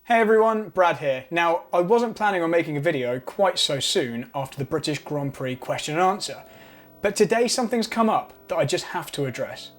Hey everyone, Brad here. Now, I wasn't planning on making a video quite so soon after the British Grand Prix question and answer, but today something's come up that I just have to address.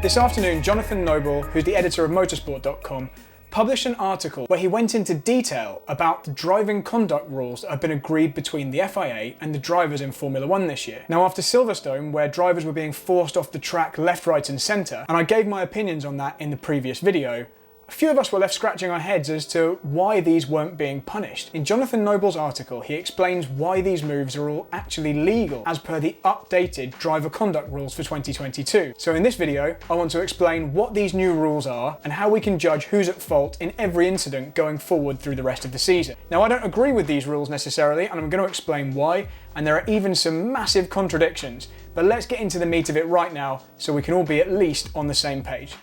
This afternoon, Jon Noble, who's the editor of motorsport.com, published an article where he went into detail about the driving conduct rules that have been agreed between the FIA and the drivers in Formula 1 this year. Now, after Silverstone, where drivers were being forced off the track left, right and centre, and I gave my opinions on that in the previous video, a few of us were left scratching our heads as to why these weren't being punished. In Jon Noble's article, he explains why these moves are all actually legal as per the updated driver conduct rules for 2022. So in this video, I want to explain what these new rules are and how we can judge who's at fault in every incident going forward through the rest of the season. Now, I don't agree with these rules necessarily, and I'm going to explain why, and there are even some massive contradictions. But let's get into the meat of it right now so we can all be at least on the same page.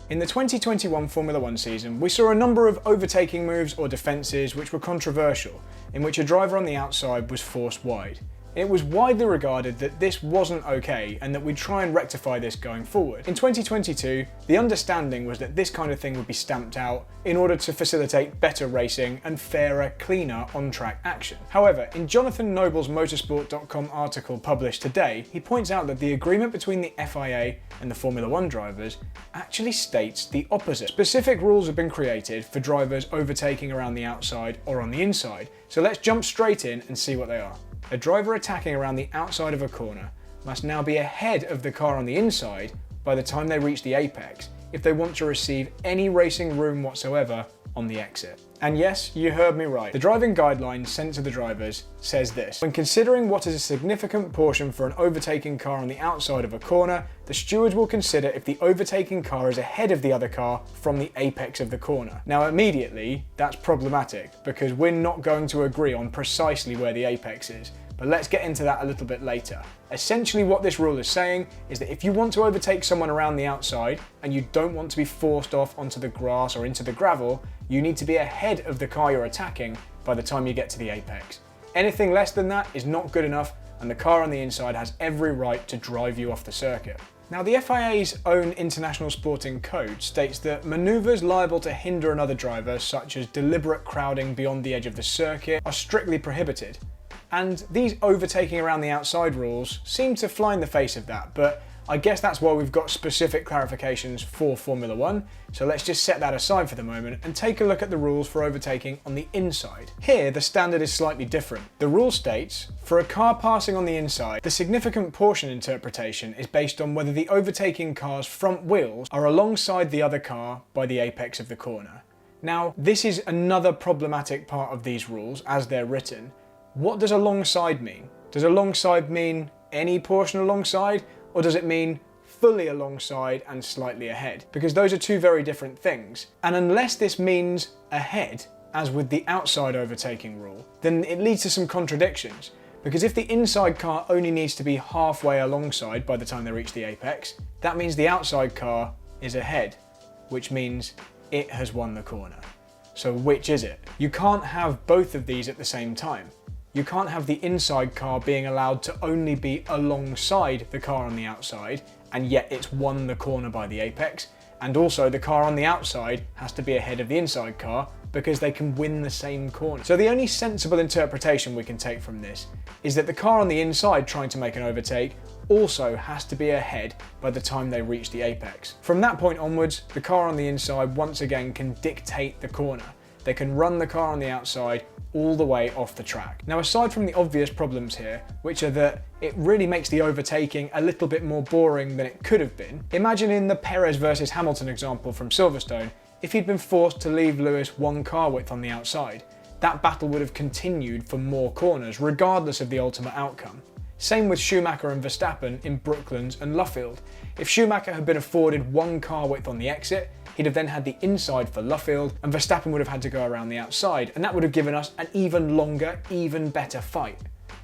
In the 2021 Formula 1 season, we saw a number of overtaking moves or defences which were controversial, in which a driver on the outside was forced wide. It was widely regarded that this wasn't okay and that we'd try and rectify this going forward. In 2022, the understanding was that this kind of thing would be stamped out in order to facilitate better racing and fairer, cleaner on-track action. However, in Jon Noble's motorsport.com article published today, he points out that the agreement between the FIA and the Formula 1 drivers actually states the opposite. Specific rules have been created for drivers overtaking around the outside or on the inside, so let's jump straight in and see what they are. A driver attacking around the outside of a corner must now be ahead of the car on the inside by the time they reach the apex if they want to receive any racing room whatsoever on the exit. And yes, you heard me right. The driving guideline sent to the drivers says this: when considering what is a significant portion for an overtaking car on the outside of a corner, the stewards will consider if the overtaking car is ahead of the other car from the apex of the corner. Now, immediately, that's problematic because we're not going to agree on precisely where the apex is. But let's get into that a little bit later. Essentially what this rule is saying is that if you want to overtake someone around the outside and you don't want to be forced off onto the grass or into the gravel, you need to be ahead of the car you're attacking by the time you get to the apex. Anything less than that is not good enough, and the car on the inside has every right to drive you off the circuit. Now, the FIA's own International Sporting Code states that manoeuvres liable to hinder another driver, such as deliberate crowding beyond the edge of the circuit, are strictly prohibited. And these overtaking around the outside rules seem to fly in the face of that, but I guess that's why we've got specific clarifications for Formula 1, so let's just set that aside for the moment and take a look at the rules for overtaking on the inside. Here, the standard is slightly different. The rule states, for a car passing on the inside, the significant portion interpretation is based on whether the overtaking car's front wheels are alongside the other car by the apex of the corner. Now, this is another problematic part of these rules as they're written. What does alongside mean? Does alongside mean any portion alongside, or does it mean fully alongside and slightly ahead? Because those are two very different things. And unless this means ahead, as with the outside overtaking rule, then it leads to some contradictions. Because if the inside car only needs to be halfway alongside by the time they reach the apex, that means the outside car is ahead, which means it has won the corner. So which is it? You can't have both of these at the same time. You can't have the inside car being allowed to only be alongside the car on the outside, and yet it's won the corner by the apex, and also the car on the outside has to be ahead of the inside car because they can win the same corner. So the only sensible interpretation we can take from this is that the car on the inside trying to make an overtake also has to be ahead by the time they reach the apex. From that point onwards, the car on the inside once again can dictate the corner. They can run the car on the outside all the way off the track. Now, aside from the obvious problems here, which are that it really makes the overtaking a little bit more boring than it could have been, imagine in the Perez versus Hamilton example from Silverstone, if he'd been forced to leave Lewis one car width on the outside. That battle would have continued for more corners, regardless of the ultimate outcome. Same with Schumacher and Verstappen in Brooklands and Luffield. If Schumacher had been afforded one car width on the exit, he'd have then had the inside for Luffield, and Verstappen would have had to go around the outside, and that would have given us an even longer, even better fight.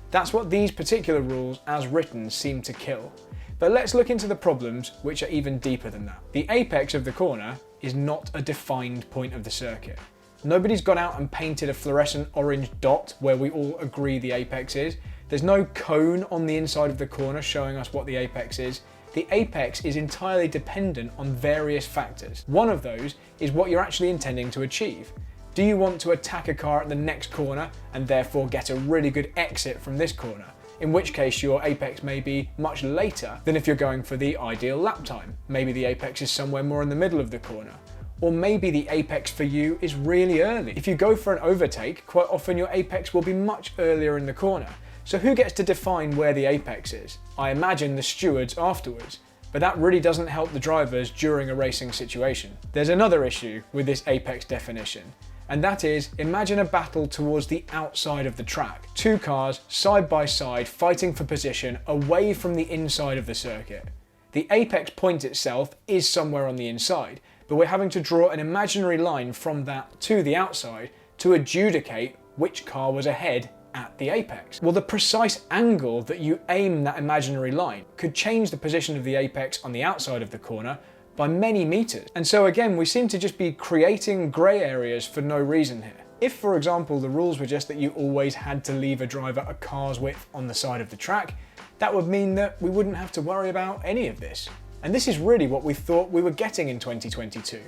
That's what these particular rules, as written, seem to kill. But let's look into the problems, which are even deeper than that. The apex of the corner is not a defined point of the circuit. Nobody's gone out and painted a fluorescent orange dot where we all agree the apex is. There's no cone on the inside of the corner showing us what the apex is. The apex is entirely dependent on various factors. One of those is what you're actually intending to achieve. Do you want to attack a car at the next corner and therefore get a really good exit from this corner? In which case your apex may be much later than if you're going for the ideal lap time. Maybe the apex is somewhere more in the middle of the corner. Or maybe the apex for you is really early. If you go for an overtake, quite often your apex will be much earlier in the corner. So who gets to define where the apex is? I imagine the stewards afterwards, but that really doesn't help the drivers during a racing situation. There's another issue with this apex definition, and that is, imagine a battle towards the outside of the track. Two cars side by side fighting for position away from the inside of the circuit. The apex point itself is somewhere on the inside, but we're having to draw an imaginary line from that to the outside to adjudicate which car was ahead at the apex. Well, the precise angle that you aim that imaginary line could change the position of the apex on the outside of the corner by many meters. And so again, we seem to just be creating grey areas for no reason here. If, for example, the rules were just that you always had to leave a driver a car's width on the side of the track, that would mean that we wouldn't have to worry about any of this. And this is really what we thought we were getting in 2022.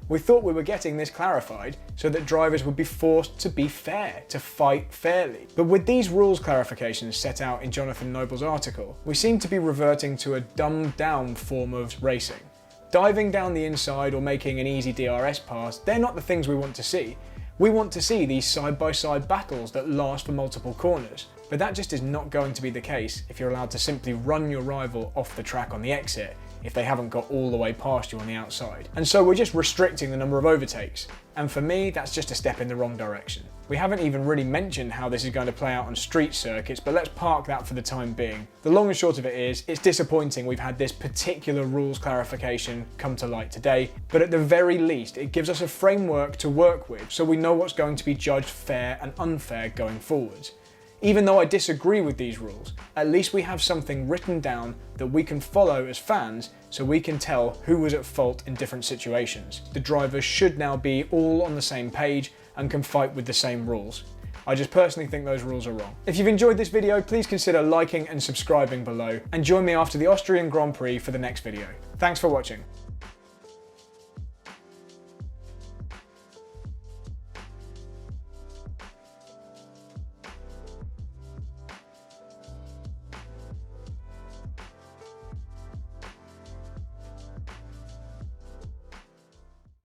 We thought we were getting this clarified so that drivers would be forced to be fair, to fight fairly. But with these rules clarifications set out in Jon Noble's article, we seem to be reverting to a dumbed down form of racing. Diving down the inside or making an easy DRS pass, they're not the things we want to see. We want to see these side-by-side battles that last for multiple corners. But that just is not going to be the case if you're allowed to simply run your rival off the track on the exit if they haven't got all the way past you on the outside. And so we're just restricting the number of overtakes. And for me, that's just a step in the wrong direction. We haven't even really mentioned how this is going to play out on street circuits, but let's park that for the time being. The long and short of it is, it's disappointing we've had this particular rules clarification come to light today, but at the very least, it gives us a framework to work with so we know what's going to be judged fair and unfair going forwards. Even though I disagree with these rules, at least we have something written down that we can follow as fans so we can tell who was at fault in different situations. The drivers should now be all on the same page and can fight with the same rules. I just personally think those rules are wrong. If you've enjoyed this video, please consider liking and subscribing below, and join me after the Austrian Grand Prix for the next video. Thanks for watching.